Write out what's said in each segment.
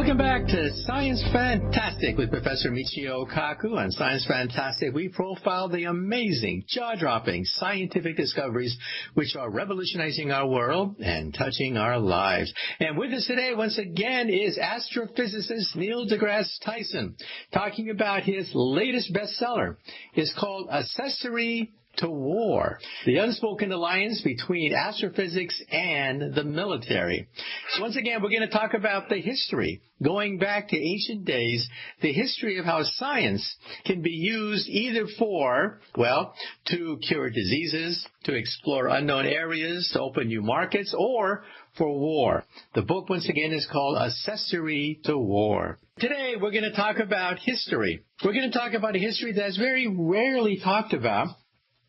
Welcome back to Science Fantastic with Professor Michio Kaku. On Science Fantastic, we profile the amazing, jaw-dropping scientific discoveries which are revolutionizing our world and touching our lives. And with us today, once again, is astrophysicist Neil deGrasse Tyson, talking about his latest bestseller. It's called Accessory to War, the unspoken alliance between astrophysics and the military. So once again, we're going to talk about the history, going back to ancient days, the history of how science can be used either for, well, to cure diseases, to explore unknown areas, to open new markets, or for war. The book, once again, is called Accessory to War. Today, we're going to talk about history. We're going to talk about a history that's very rarely talked about.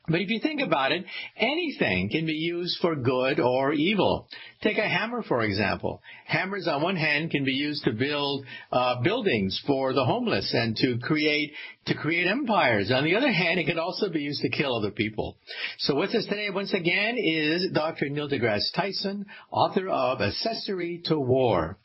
But if you think about it, anything can be used for good or evil. Take a hammer, for example. Hammers, on one hand, can be used to build buildings for the homeless and to create empires. On the other hand, it can also be used to kill other people. So with us today, once again, is Dr. Neil deGrasse Tyson, author of Accessory to War.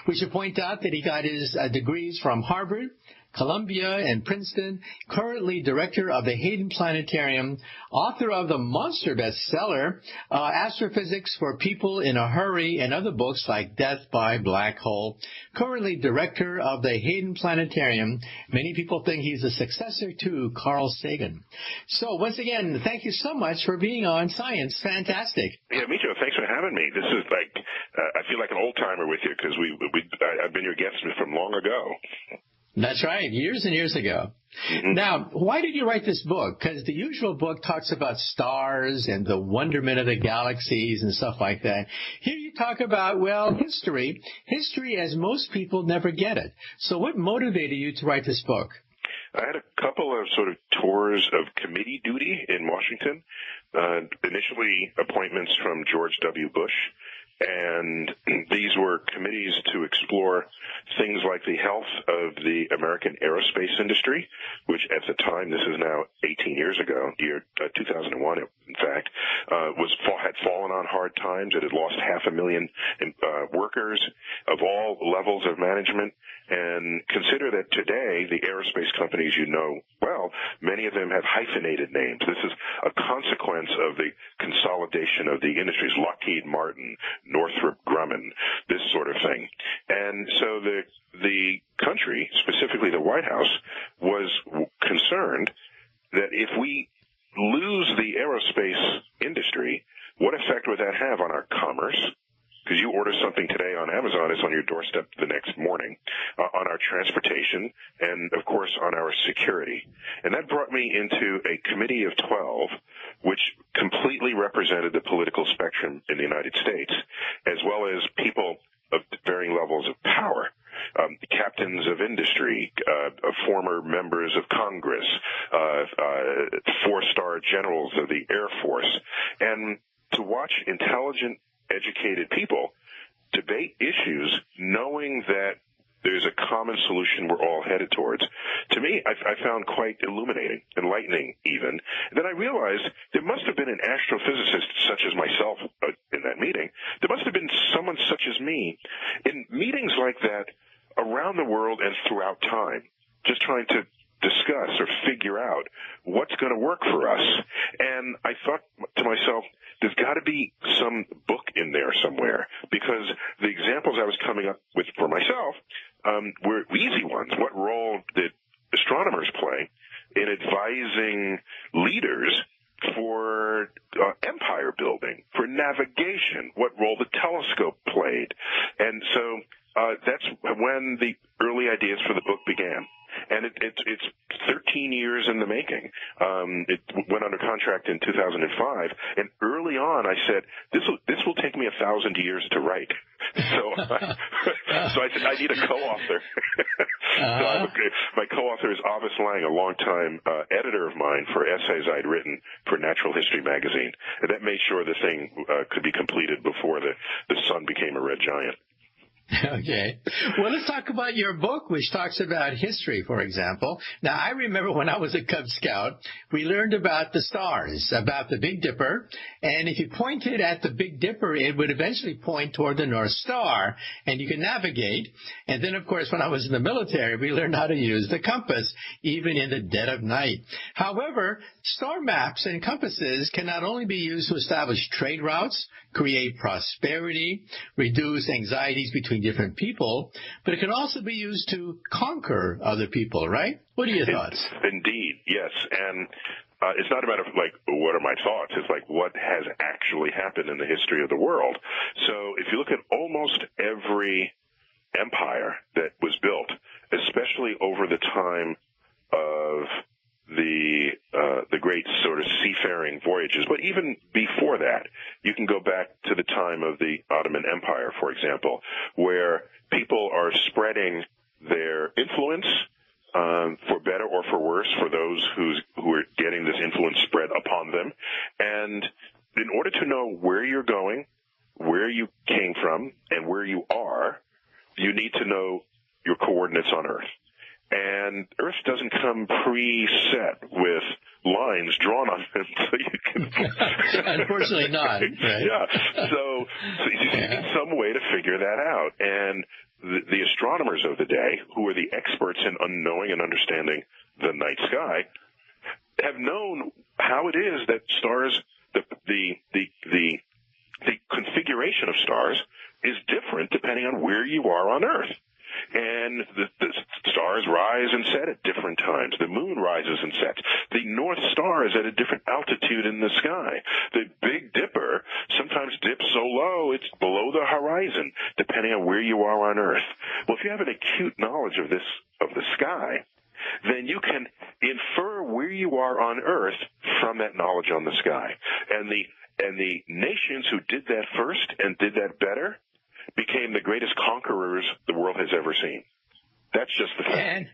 We should point out that he got his degrees from Harvard, Columbia, and Princeton, currently director of the Hayden Planetarium, author of the monster bestseller, Astrophysics for People in a Hurry, and other books like Death by Black Hole, currently director of the Hayden Planetarium. Many people think he's a successor to Carl Sagan. So once again, thank you so much for being on Science Fantastic. Yeah, Michio, thanks for having me. This is like, I feel like an old-timer with you because I've been your guest from long ago. That's right, years and years ago. Mm-hmm. Now, why did you write this book? Because the usual book talks about stars and the wonderment of the galaxies and stuff like that. Here you talk about, well, history as most people never get it. So what motivated you to write this book? I had a couple of sort of tours of committee duty in Washington, initially appointments from George W. Bush. And these were committees to explore things like the health of the American aerospace industry, which at the time, this is now 18 years ago, year 2001, in fact, had fallen on hard times. It had lost 500,000 workers of all levels of management. And consider that today, the aerospace companies you know well, many of them have hyphenated names. This is a consequence of the consolidation of the industries, Lockheed Martin, Northrop Grumman, this sort of thing. And so the country, specifically the White House, was concerned that if we lose the aerospace industry, what effect would that have on our commerce? Because you order something today on Amazon, it's on your doorstep the next morning, on our transportation, and, of course, on our security. And that brought me into a committee of 12, which completely represented the political spectrum in the United States, as well as people of varying levels of power. Captains of industry, former members of Congress, four-star generals of the Air Force, and to watch intelligent, educated people debate issues knowing that there's a common solution we're all headed towards. To me, I found quite illuminating, enlightening even. And then I realized there must have been an astrophysicist such as myself in that meeting. There must have been someone such as me in meetings like that around the world and throughout time, just trying to discuss or figure out what's going to work for us. And I thought to myself, there's got to be some book in there somewhere, because the examples I was coming up with for myself were easy ones. What role did astronomers play in advising leaders for empire building, for navigation? What role the telescope played? And so that's when the early ideas for the book began. And it's 13 years in the making. It went under contract in 2005, and early on I said, this will take me 1,000 years to write. So I said, I need a co-author. So my co-author is Avis Lang, a longtime editor of mine for essays I'd written for Natural History magazine. And that made sure the thing could be completed before the sun became a red giant. Okay. Well, let's talk about your book, which talks about history, for example. Now, I remember when I was a Cub Scout, we learned about the stars, about the Big Dipper. And if you pointed at the Big Dipper, it would eventually point toward the North Star, and you could navigate. And then, of course, when I was in the military, we learned how to use the compass, even in the dead of night. However, star maps and compasses can not only be used to establish trade routes, create prosperity, reduce anxieties between different people, but it can also be used to conquer other people, right? What are your thoughts? Indeed, yes. And it's not a matter of, like, what are my thoughts? It's like, what has actually happened in the history of the world? So if you look at almost every empire that was built, especially over the time of the great sort of seafaring voyages, but even before that, you can go back to the time of the Ottoman Empire, for example, where people are spreading their influence, for better or for worse, for those who are getting this influence spread upon them. And in order to know where you're going, where you came from, and where you are, you need to know your coordinates on Earth. And Earth doesn't come preset with lines drawn on it, so you can. Unfortunately, not. Right? Yeah. So you need some way to figure that out. And the astronomers of the day, who are the experts in knowing and understanding the night sky, have known how it is that stars, the configuration of stars, is different depending on where you are on Earth. And the stars rise and set at different times. The moon rises and sets. The North Star is at a different altitude in the sky. The Big Dipper sometimes dips so low it's below the horizon, depending on where you are on Earth. Well, if you have an acute knowledge of the sky, then you can infer where you are on Earth from that knowledge on the sky. And the nations who did that first and did that better became the greatest conquerors the world has ever seen. That's just the fact.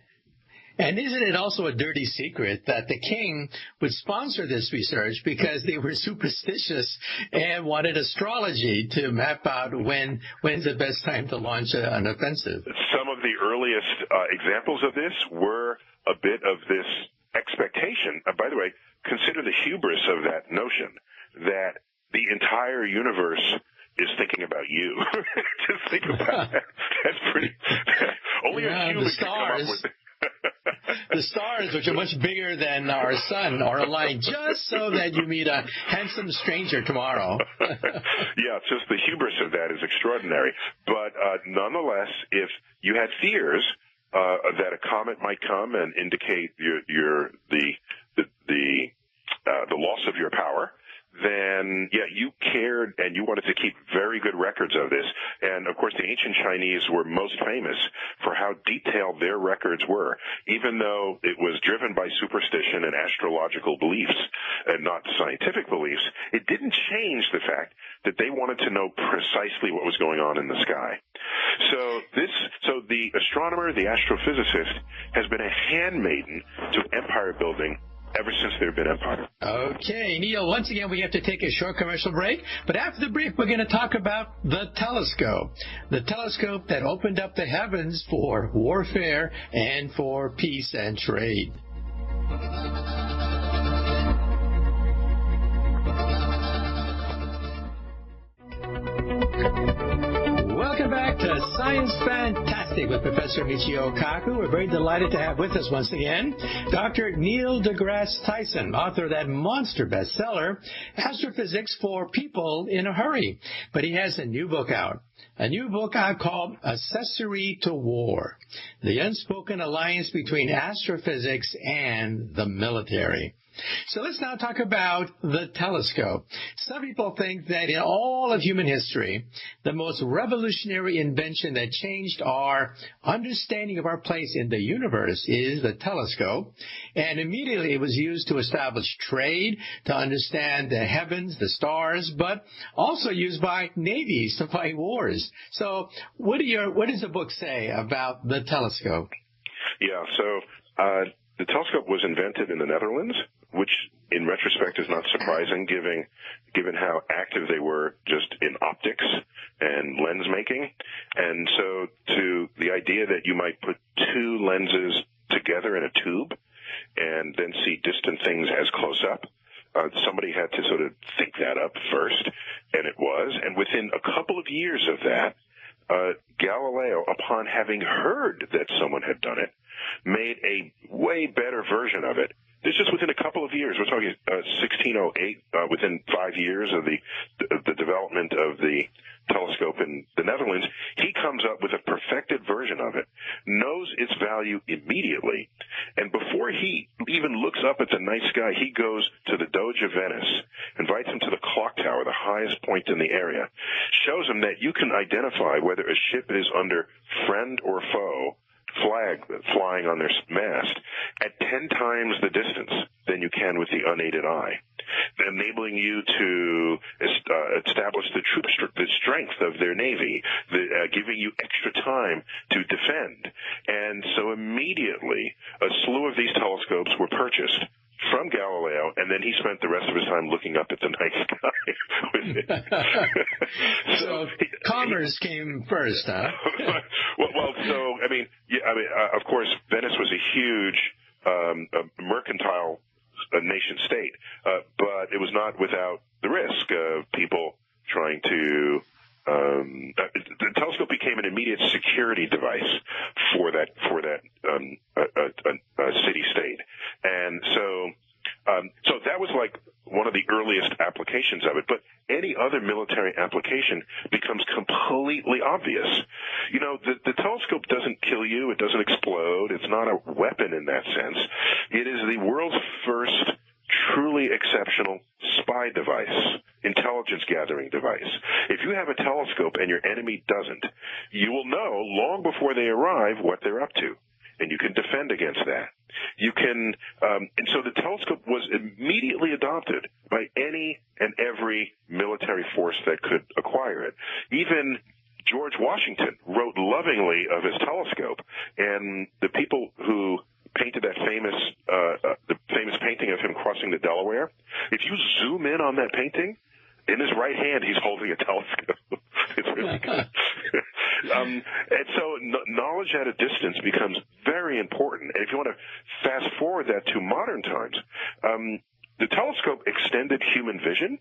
And isn't it also a dirty secret that the king would sponsor this research because they were superstitious and wanted astrology to map out when's the best time to launch an offensive? Some of the earliest examples of this were a bit of this expectation. By the way, consider the hubris of that notion that the entire universe is thinking about you. Just think about that. That's pretty. Only a human can come up with. The stars, which are much bigger than our sun, are aligned just so that you meet a handsome stranger tomorrow. Yeah, just the hubris of that is extraordinary. But nonetheless, if you had fears that a comet might come and indicate the loss of your power, then, yeah, you cared and you wanted to keep very good records of this. And, of course, the ancient Chinese were most famous for how detailed their records were, even though it was driven by superstition and astrological beliefs and not scientific beliefs. It didn't change the fact that they wanted to know precisely what was going on in the sky. So the astronomer, the astrophysicist, has been a handmaiden to empire building ever since there have been empires. Okay, Neil, once again, we have to take a short commercial break. But after the break, we're going to talk about the telescope. The telescope that opened up the heavens for warfare and for peace and trade. Welcome back to Science Fantastic with Professor Michio Kaku. We're very delighted to have with us once again Dr. Neil deGrasse Tyson, author of that monster bestseller, Astrophysics for People in a Hurry. But he has a new book out called Accessory to War, the unspoken alliance between astrophysics and the military. So let's now talk about the telescope. Some people think that in all of human history, the most revolutionary invention that changed our understanding of our place in the universe is the telescope. And immediately it was used to establish trade, to understand the heavens, the stars, but also used by navies to fight wars. So what does the book say about the telescope? Yeah, so the telescope was invented in the Netherlands which in retrospect is not surprising given how active they were just in optics and lens making. And so to the idea that you might put two lenses together in a tube and then see distant things as close up, somebody had to sort of think that up first, and it was. And within a couple of years of that, Galileo, upon having heard that someone had done it, made a way better version of it. This is within a couple of years. We're talking 1608, within 5 years of the development of the telescope in the Netherlands. He comes up with a perfected version of it, knows its value immediately, and before he even looks up at the night sky, he goes to the Doge of Venice, invites him to the clock tower, the highest point in the area, shows him that you can identify whether a ship is under friend or foe flag flying on their mast at 10 times the distance than you can with the unaided eye, enabling you to establish the strength of their navy, giving you extra time to defend. And so immediately a slew of these telescopes were purchased from Galileo, and then he spent the rest of his time looking up at the night sky with it. So commerce came first, huh? Of course, Venice was a huge mercantile nation state, but it was not without the risk of people trying to. The telescope became an immediate security device for that city-state, and so that was like one of the earliest applications of it. But any other military application becomes completely obvious. You know, the telescope doesn't kill you; it doesn't explode. It's not a weapon in that sense. It is the world's first truly exceptional spy device, intelligence gathering device. If you have a telescope and your enemy doesn't, you will know long before they arrive what they're up to, and you can defend against that. You can, and so the telescope was immediately adopted by any and every military force that could acquire it. Even George Washington wrote lovingly of his telescope, and the people who painted that famous painting of him crossing the Delaware, if you zoom in on that painting, in his right hand he's holding a telescope. It's really good. And so knowledge at a distance becomes very important. And if you want to fast forward that to modern times, the telescope extended human vision,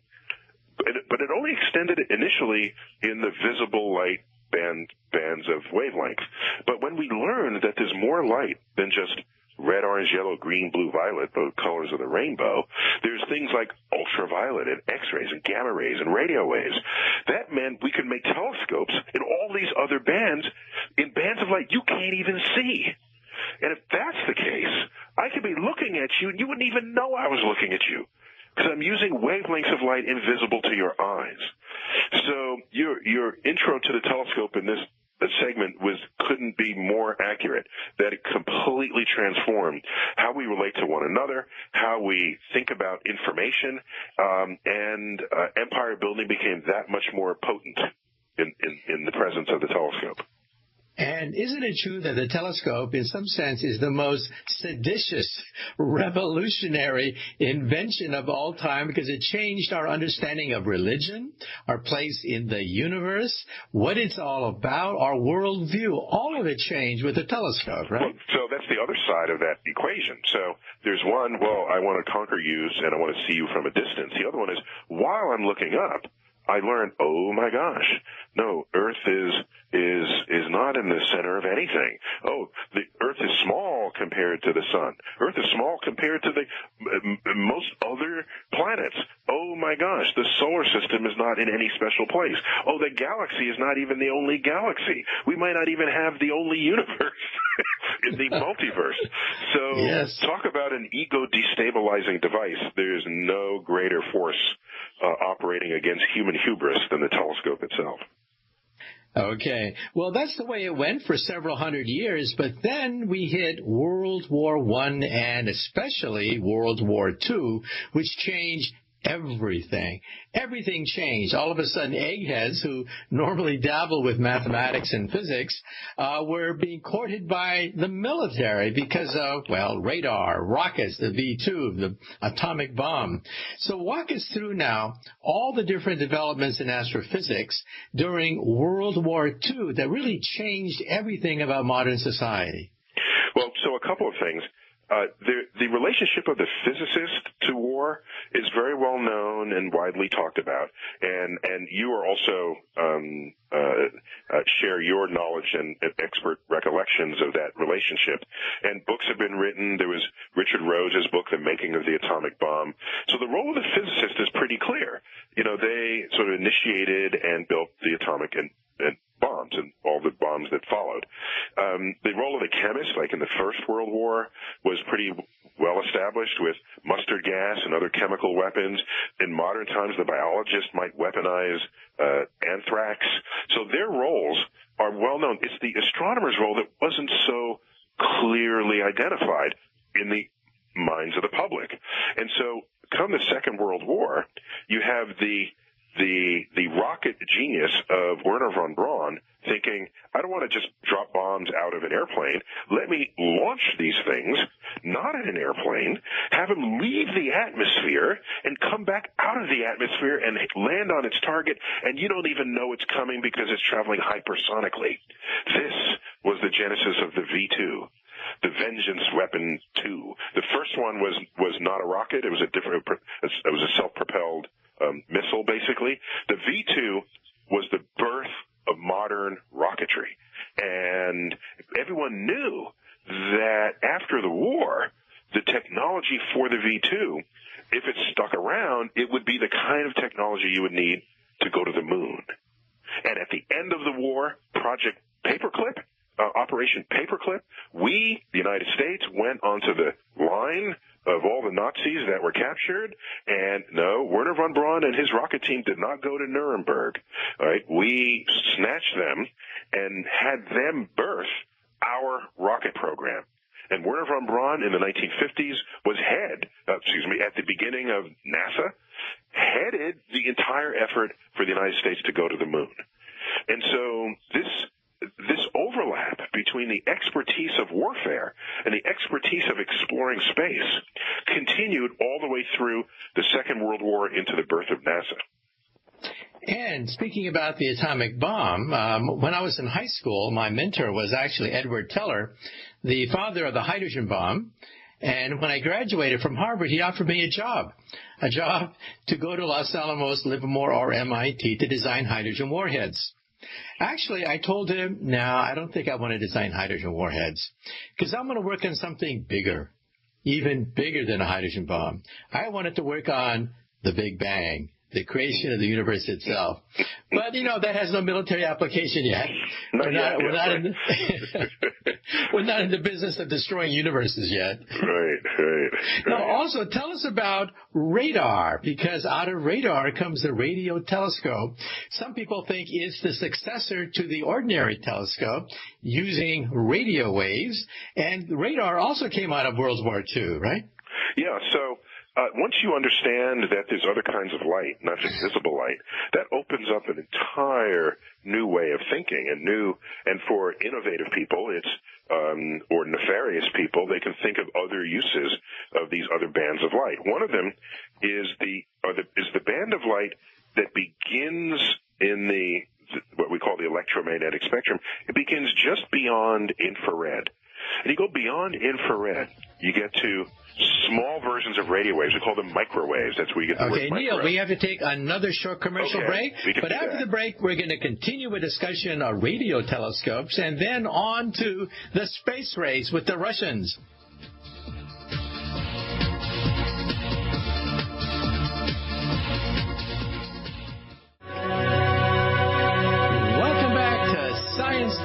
but it only extended it initially in the visible light bands of wavelength. But when we learned that there's more light than just red, orange, yellow, green, blue, violet, the colors of the rainbow, there's things like ultraviolet and X-rays and gamma rays and radio waves. That meant we could make telescopes in all these other bands, in bands of light you can't even see. And if that's the case, I could be looking at you and you wouldn't even know I was looking at you, because I'm using wavelengths of light invisible to your eyes. So your intro to the telescope in this segment couldn't be more accurate, that it completely transformed how we relate to one another, how we think about information, and empire building became that much more potent in the presence of the telescope. And isn't it true that the telescope, in some sense, is the most seditious, revolutionary invention of all time, because it changed our understanding of religion, our place in the universe, what it's all about, our worldview? All of it changed with the telescope, right? Well, so that's the other side of that equation. So there's one, well, I want to conquer you and I want to see you from a distance. The other one is, while I'm looking up, I learned, oh my gosh, no, Earth is not in the center of anything. Oh, the Earth is small compared to the sun. Earth is small compared to the most other planets. Oh my gosh, the solar system is not in any special place. Oh, the galaxy is not even the only galaxy. We might not even have the only universe in the multiverse. So yes. Talk about an ego destabilizing device. There's no greater force operating against human hubris than the telescope itself. Okay. Well, that's the way it went for several hundred years, but then we hit World War I and especially World War II, which changed everything. Everything changed. All of a sudden, eggheads who normally dabble with mathematics and physics were being courted by the military because of, well, radar, rockets, the V2, the atomic bomb. So walk us through now all the different developments in astrophysics during World War II that really changed everything about modern society. Well, so a couple of things. The relationship of the physicist to war is very well known and widely talked about, and you are also share your knowledge and expert recollections of that relationship. And books have been written. There was Richard Rhodes' book, The Making of the Atomic Bomb. So the role of the physicist is pretty clear. You know, they sort of initiated and built the atomic and bombs and all the bombs that followed. The role of the chemist, like in the First World War, was pretty well established with mustard gas and other chemical weapons. In modern times, the biologist might weaponize anthrax. So their roles are well known. It's the astronomer's role that wasn't so clearly identified in the minds of the public. And so come the Second World War, you have the rocket genius of Wernher von Braun thinking, I don't want to just drop bombs out of an airplane. Let me launch these things, not in an airplane, have them leave the atmosphere and come back out of the atmosphere and land on its target, and you don't even know it's coming because it's traveling hypersonically. This was the genesis of the V2. The Vengeance Weapon 2. The first one was not a rocket. It was a self-propelled missile, basically. The V2 was the birth of modern rocketry. And everyone knew that after the war, the technology for the V2, if it stuck around, it would be the kind of technology you would need to go to the moon. And at the end of the war, Project Paperclip, Operation Paperclip, we, the United States, went onto the line of all the Nazis that were captured, and no, Wernher von Braun and his rocket team did not go to Nuremberg. All right, we snatched them and had them birth our rocket program. And Wernher von Braun in the 1950s was at the beginning of NASA, headed the entire effort for the United States to go to the moon. And so this overlap between the expertise of warfare and the expertise of exploring space continued all the way through the Second World War into the birth of NASA. And speaking about the atomic bomb, when I was in high school, my mentor was actually Edward Teller, the father of the hydrogen bomb. And when I graduated from Harvard, he offered me a job to go to Los Alamos, Livermore, or MIT to design hydrogen warheads. Actually, I told him, no, I don't think I want to design hydrogen warheads because I'm going to work on something bigger, even bigger than a hydrogen bomb. I wanted to work on the Big Bang, the creation of the universe itself. But, that has no military application yet. We're not in the business of destroying universes yet. Right. Now, also, tell us about radar, because out of radar comes the radio telescope. Some people think it's the successor to the ordinary telescope using radio waves. And radar also came out of World War II, right? Yeah, so once you understand that there's other kinds of light, not just visible light, that opens up an entire new way of thinking, and for innovative people, or nefarious people, they can think of other uses of these other bands of light. One of them is the band of light that begins in what we call the electromagnetic spectrum. It begins just beyond infrared. And you go beyond infrared, you get to small versions of radio waves. We call them microwaves. That's where you get the word microwave. Okay, Neil, we have to take another short commercial break. But after the break, we're going to continue a discussion on radio telescopes and then on to the space race with the Russians.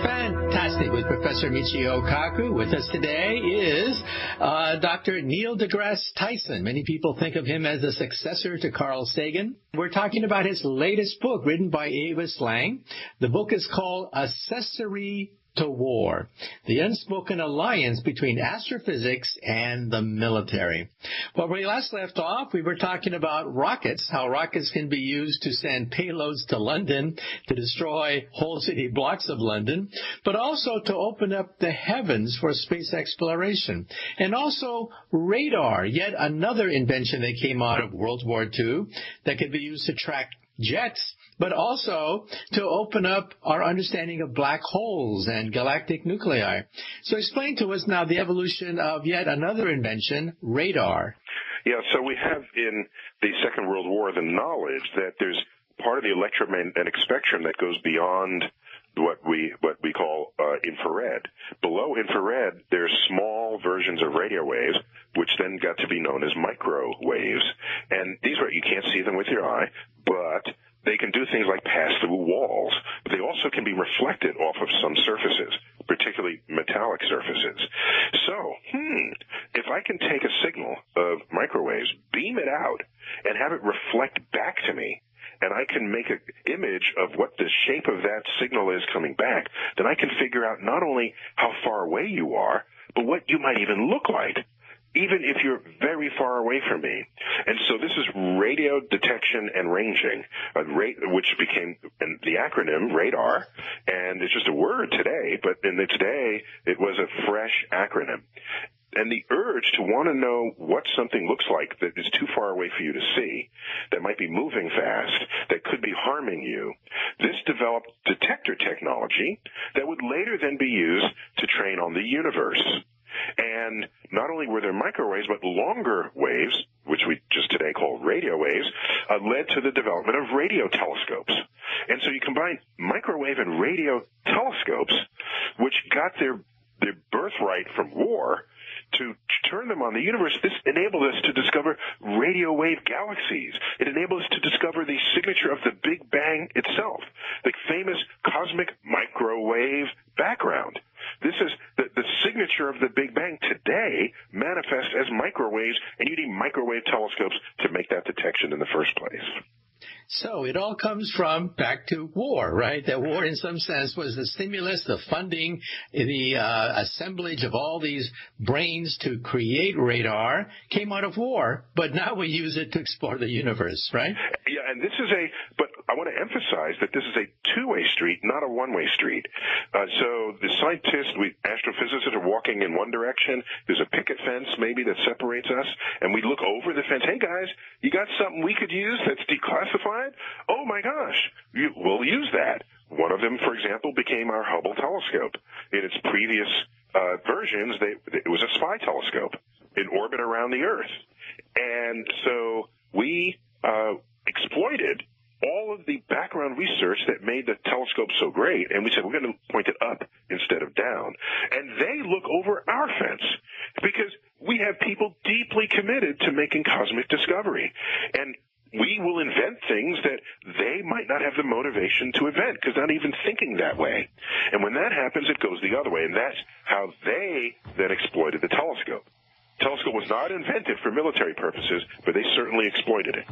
Fantastic with Professor Michio Kaku. With us today is Dr. Neil deGrasse Tyson. Many people think of him as the successor to Carl Sagan. We're talking about his latest book written by Avis Lang. The book is called Accessory to war, the unspoken alliance between astrophysics and the military. Well, when we last left off, we were talking about rockets, how rockets can be used to send payloads to London to destroy whole city blocks of London, but also to open up the heavens for space exploration. And also radar, yet another invention that came out of World War II that could be used to track jets, but also to open up our understanding of black holes and galactic nuclei. So explain to us now the evolution of yet another invention, radar. Yeah, so we have in the Second World War the knowledge that there's part of the electromagnetic spectrum that goes beyond what we call infrared. Below infrared, there's small versions of radio waves, which then got to be known as microwaves. And these are, you can't see them with your eye, but they can do things like pass through walls. But they also can be reflected off of some surfaces, particularly metallic surfaces. So, if I can take a signal of microwaves, beam it out, and have it reflect back to me, and I can make an image of what the shape of that signal is coming back, then I can figure out not only how far away you are, but what you might even look like, even if you're very far away from me. And so this is radio detection and ranging, which became the acronym radar, and it's just a word today, but in its day, it was a fresh acronym. And the urge to want to know what something looks like that is too far away for you to see, that might be moving fast, that could be harming you, this developed detector technology that would later then be used to train on the universe. And not only were there microwaves, but longer waves, which we just today call radio waves, led to the development of radio telescopes. And so you combine microwave and radio telescopes, which got their birthright from war, to turn them on the universe. This enabled us to discover radio wave galaxies. It enabled us to discover the signature of the Big Bang itself, the famous cosmic microwave background. This is the signature of the Big Bang today manifests as microwaves, and you need microwave telescopes to make that detection in the first place. So it all comes from back to war, right? That war, in some sense, was the stimulus, the funding, the assemblage of all these brains to create radar came out of war, but now we use it to explore the universe, right? Yeah, and this is but I want to emphasize that this is a two-way street, not a one-way street. So the scientists, astrophysicists are walking in one direction. There's a picket fence maybe that separates us, and we look over the fence. Hey, guys, you got something we could use that's declassified? Oh, my gosh, we'll use that. One of them, for example, became our Hubble telescope. In its previous versions, it was a spy telescope in orbit around the Earth. And so we exploited all of the background research that made the telescope so great, and we said we're going to point it up instead of down. And they look over our fence because we have people deeply committed to making cosmic discovery. And we will invent things that they might not have the motivation to invent because they're not even thinking that way. And when that happens, it goes the other way, and that's how they then exploited the telescope. The telescope was not invented for military purposes, but they certainly exploited it.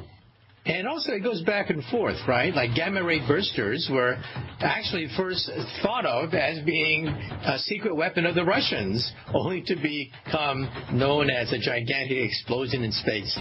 And also it goes back and forth, right? Like gamma-ray bursters were actually first thought of as being a secret weapon of the Russians, only to become known as a gigantic explosion in space.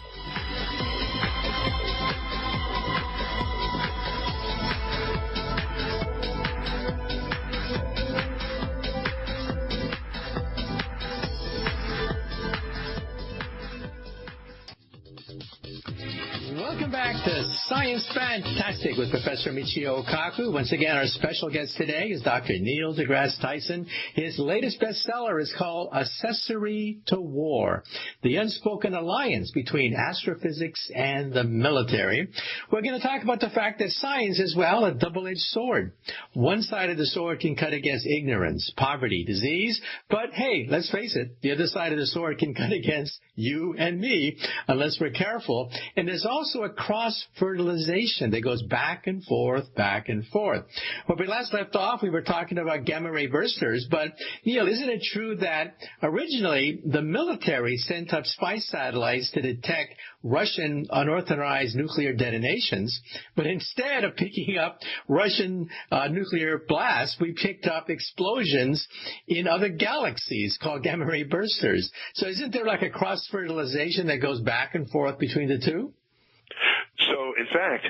Welcome back to Science Fantastic with Professor Michio Kaku. Once again, our special guest today is Dr. Neil deGrasse Tyson. His latest bestseller is called Accessory to War, the unspoken alliance between astrophysics and the military. We're going to talk about the fact that science is, well, a double-edged sword. One side of the sword can cut against ignorance, poverty, disease, but hey, let's face it, the other side of the sword can cut against you and me unless we're careful. And there's also a cross-fertilization that goes back and forth, back and forth. When we last left off, we were talking about gamma ray bursters, but, Neil, isn't it true that originally the military sent up spy satellites to detect Russian unauthorized nuclear detonations, but instead of picking up Russian nuclear blasts, we picked up explosions in other galaxies called gamma ray bursters. So isn't there like a cross-fertilization that goes back and forth between the two? So, in fact,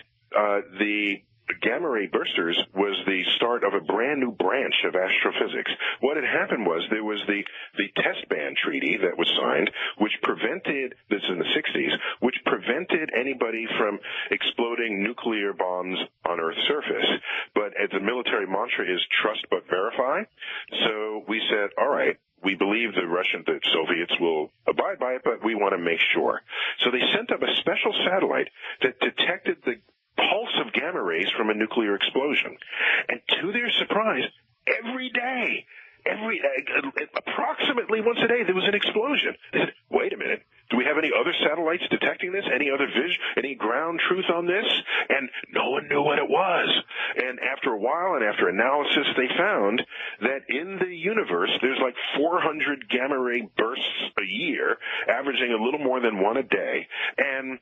the gamma ray bursters was the start of a brand new branch of astrophysics. What had happened was there was the test ban treaty that was signed, which prevented, this is in the 60s, which prevented anybody from exploding nuclear bombs on Earth's surface. But as the military mantra is trust but verify, so we said, all right, we believe the Soviets will abide by it, but we want to make sure. So they sent up a special satellite that detected the pulse of gamma rays from a nuclear explosion. And to their surprise, every day, approximately once a day, there was an explosion. They said, wait a minute, do we have any other satellites detecting this? Any other any ground truth on this? And no one knew what it was. And after a while and after analysis, they found that in the universe, there's like 400 gamma ray bursts a year, averaging a little more than one a day. And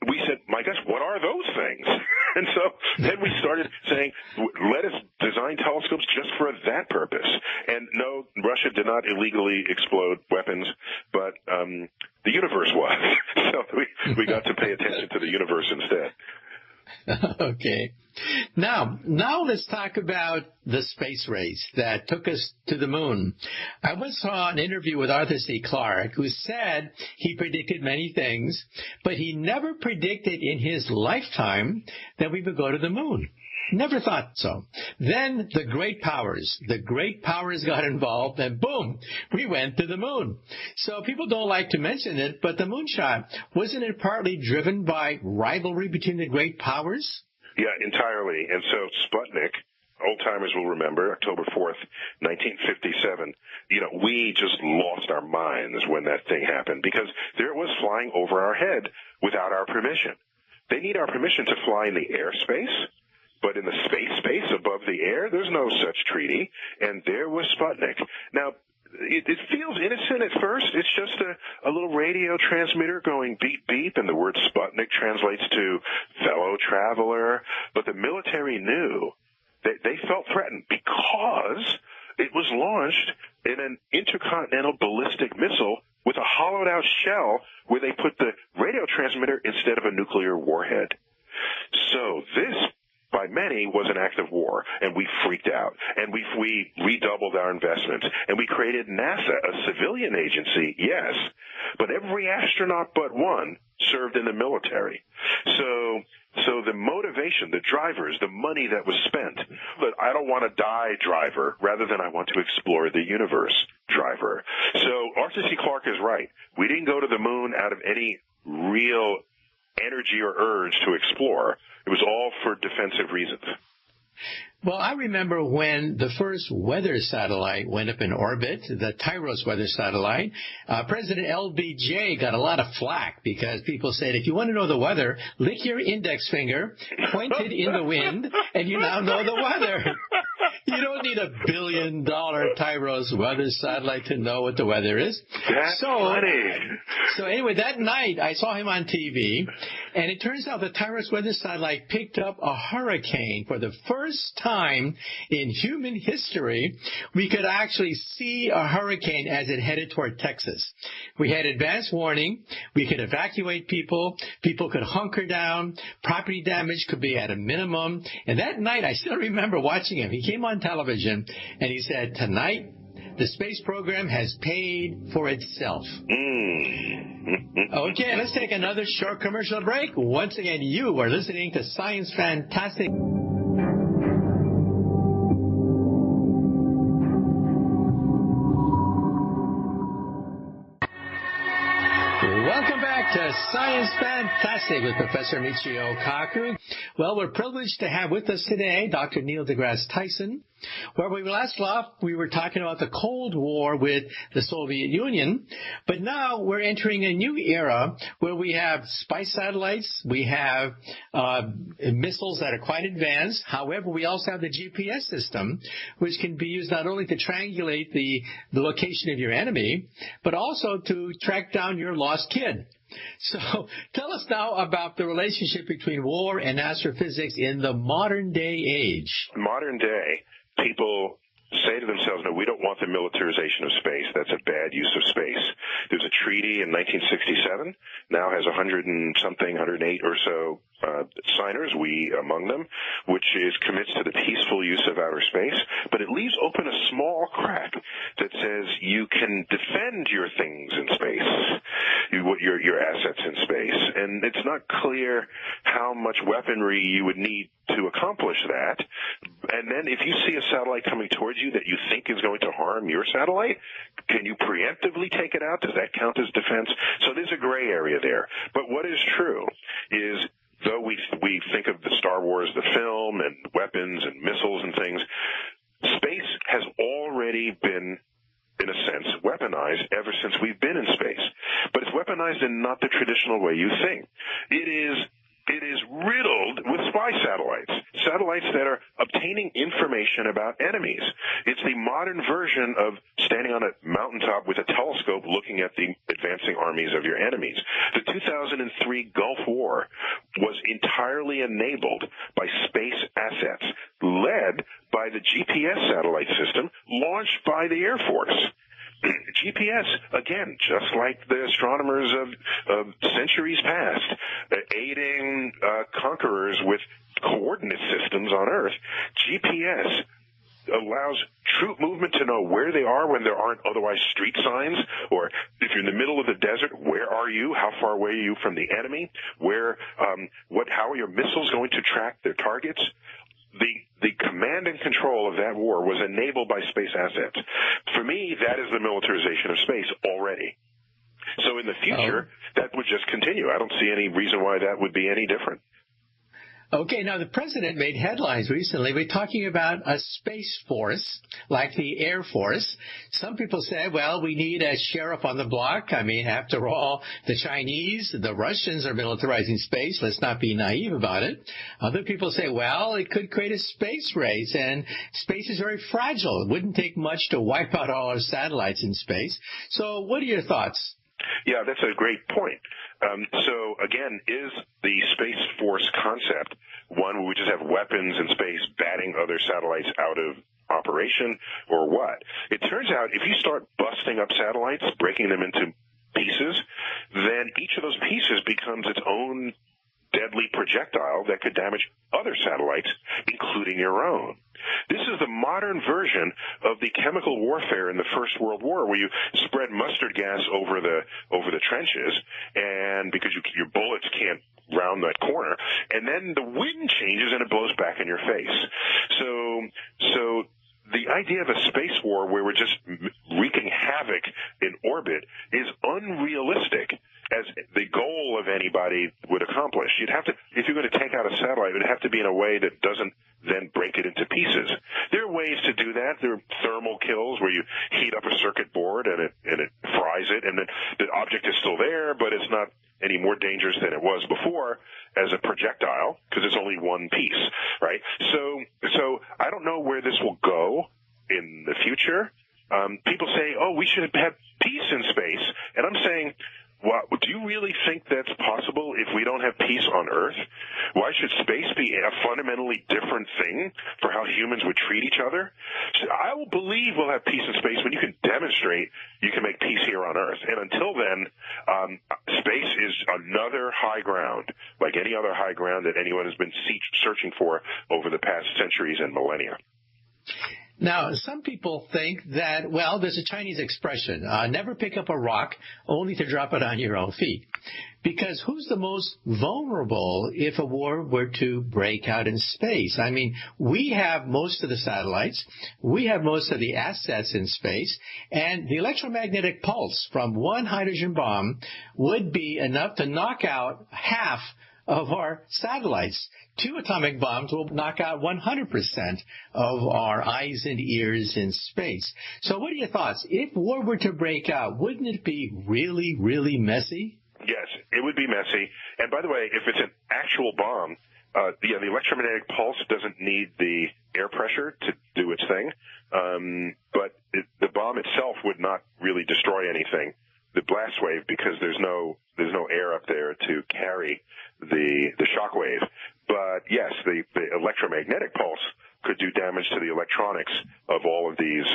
we said, my gosh, what are those things? And so then we started saying, let us design telescopes just for that purpose. And no, Russia did not illegally explode weapons, but the universe was. So we got to pay attention to the universe instead. Okay. Now let's talk about the space race that took us to the moon. I once saw an interview with Arthur C. Clarke, who said he predicted many things, but he never predicted in his lifetime that we would go to the moon. Never thought so. Then the great powers got involved, and boom, we went to the moon. So people don't like to mention it, but the moonshot, wasn't it partly driven by rivalry between the great powers? Yeah, entirely. And so Sputnik, old-timers will remember, October 4th, 1957, we just lost our minds when that thing happened because there it was flying over our head without our permission. They need our permission to fly in the airspace, but in the space above the air, there's no such treaty, and there was Sputnik. Now, it feels innocent at first. It's just a little radio transmitter going beep, beep, and the word Sputnik translates to fellow traveler. But the military knew that they felt threatened because it was launched in an intercontinental ballistic missile with a hollowed-out shell where they put the radio transmitter instead of a nuclear warhead. So this, by many, was an act of war, and we freaked out, and we redoubled our investments, and we created NASA, a civilian agency, yes, but every astronaut but one served in the military. So the motivation, the drivers, the money that was spent, but I don't want to die driver rather than I want to explore the universe driver. So Arthur C. Clarke is right. We didn't go to the moon out of any real energy or urge to explore. It was all for defensive reasons. Well, I remember when the first weather satellite went up in orbit, the Tyros weather satellite, President LBJ got a lot of flack because people said, if you want to know the weather, lick your index finger, point it in the wind, and you now know the weather. You don't need $1 billion Tyros weather satellite to know what the weather is. That's funny. So anyway, that night I saw him on TV, and it turns out the Tyros weather satellite picked up a hurricane. For the first time in human history, we could actually see a hurricane as it headed toward Texas. We had advance warning. We could evacuate people. People could hunker down. Property damage could be at a minimum. And that night, I still remember watching him. He came on television, and he said, tonight, the space program has paid for itself. Okay, let's take another short commercial break. Once again, you are listening to Science Fantastic. Welcome back to Science Fantastic with Professor Michio Kaku. Well, we're privileged to have with us today Dr. Neil deGrasse Tyson. Where we last left, we were talking about the Cold War with the Soviet Union, but now we're entering a new era where we have spy satellites, we have missiles that are quite advanced. However, we also have the GPS system, which can be used not only to triangulate the location of your enemy, but also to track down your lost kid. So tell us now about the relationship between war and astrophysics in the modern day age. Modern day, people say to themselves, no, we don't want the militarization of space. That's a bad use of space. There's a treaty in 1967, now has 100 and something, 108 or so signers, we among them, which commits to the peaceful use of outer space, but it leaves open a small crack that says you can defend your things in space, your assets in space, and it's not clear how much weaponry you would need to accomplish that. And then if you see a satellite coming towards you that you think is going to harm your satellite, can you preemptively take it out? Does that count as defense? So there's a gray area there. But what is true is, though we think of the Star Wars, the film, and weapons and missiles and things, space has already been, in a sense, weaponized ever since we've been in space. But it's weaponized in not the traditional way you think. It is riddled with spy satellites that are obtaining information about enemies. It's the modern version of standing on a mountaintop with a telescope looking at the advancing armies of your enemies. The 2003 Gulf War was entirely enabled by space assets, led by the GPS satellite system launched by the Air Force. GPS, again, just like the astronomers of centuries past, aiding conquerors with coordinate systems on Earth, GPS allows troop movement to know where they are when there aren't otherwise street signs, or if you're in the middle of the desert, where are you? How far away are you from the enemy? How are your missiles going to track their targets? The command and control of that war was enabled by space assets. For me, that is the militarization of space already. So in the future, that would just continue. I don't see any reason why that would be any different. Okay, now the president made headlines recently. We're talking about a space force like the Air Force. Some people say, well, we need a sheriff on the block. I mean, after all, the Chinese, the Russians are militarizing space. Let's not be naive about it. Other people say, well, it could create a space race, and space is very fragile. It wouldn't take much to wipe out all our satellites in space. So what are your thoughts? Yeah, that's a great point. So, again, is the Space Force concept one where we just have weapons in space batting other satellites out of operation, or what? It turns out if you start busting up satellites, breaking them into pieces, then each of those pieces becomes its own deadly projectile that could damage other satellites, including your own. This is the modern version of the chemical warfare in the First World War, where you spread mustard gas over the trenches, and because your bullets can't round that corner, and then the wind changes and it blows back in your face. So the idea of a space war where we're just wreaking havoc in orbit is unrealistic as the goal of anybody would accomplish. You'd have to, if you're going to take out a satellite, it would have to be in a way that doesn't then break it into pieces. There are ways to do that. There are thermal kills where you heat up a circuit board and it fries it, and the object is still there, but it's not any more dangerous than it was before as a projectile because it's only one piece, right? So I don't know where this will go in the future. People say, oh, we should have peace in space. And I'm saying, well, do you really think that's possible if we don't have peace on Earth? Why should space be a fundamentally different thing for how humans would treat each other? So I will believe we'll have peace in space when you can demonstrate you can make peace here on Earth. And until then, space is another high ground, like any other high ground that anyone has been searching for over the past centuries and millennia. Now, some people think that, well, there's a Chinese expression, never pick up a rock, only to drop it on your own feet. because who's the most vulnerable if a war were to break out in space? I mean, we have most of the satellites, we have most of the assets in space, and the electromagnetic pulse from one hydrogen bomb would be enough to knock out half of our satellites. 2 atomic bombs will knock out 100% of our eyes and ears in space. So what are your thoughts? If war were to break out, wouldn't it be really, really messy? Yes, it would be messy. And by the way, if it's an actual bomb, the electromagnetic pulse doesn't need the air pressure to do its thing. But the bomb itself would not really destroy anything. The blast wave, because there's no air up there to carry the shock wave. But yes, the electromagnetic pulse could do damage to the electronics of all of these.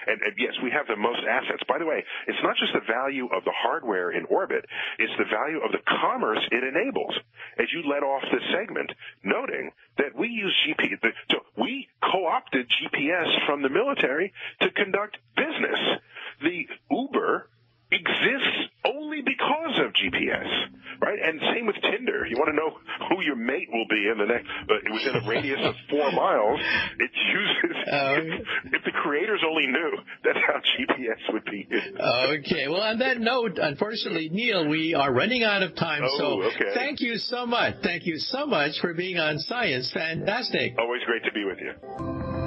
And yes, we have the most assets. By the way, it's not just the value of the hardware in orbit, it's the value of the commerce it enables. As you led off this segment, noting that we use GPS, so we co-opted GPS from the military to conduct business. The Uber exists only because of GPS, right? And same with Tinder. You want to know who your mate will be in the next, within a radius of 4 miles. It uses, if the creators only knew, that's how GPS would be used. Okay. Well, on that note, unfortunately, Neil, we are running out of time. Okay. Thank you so much. Thank you so much for being on Science Fantastic. Always great to be with you.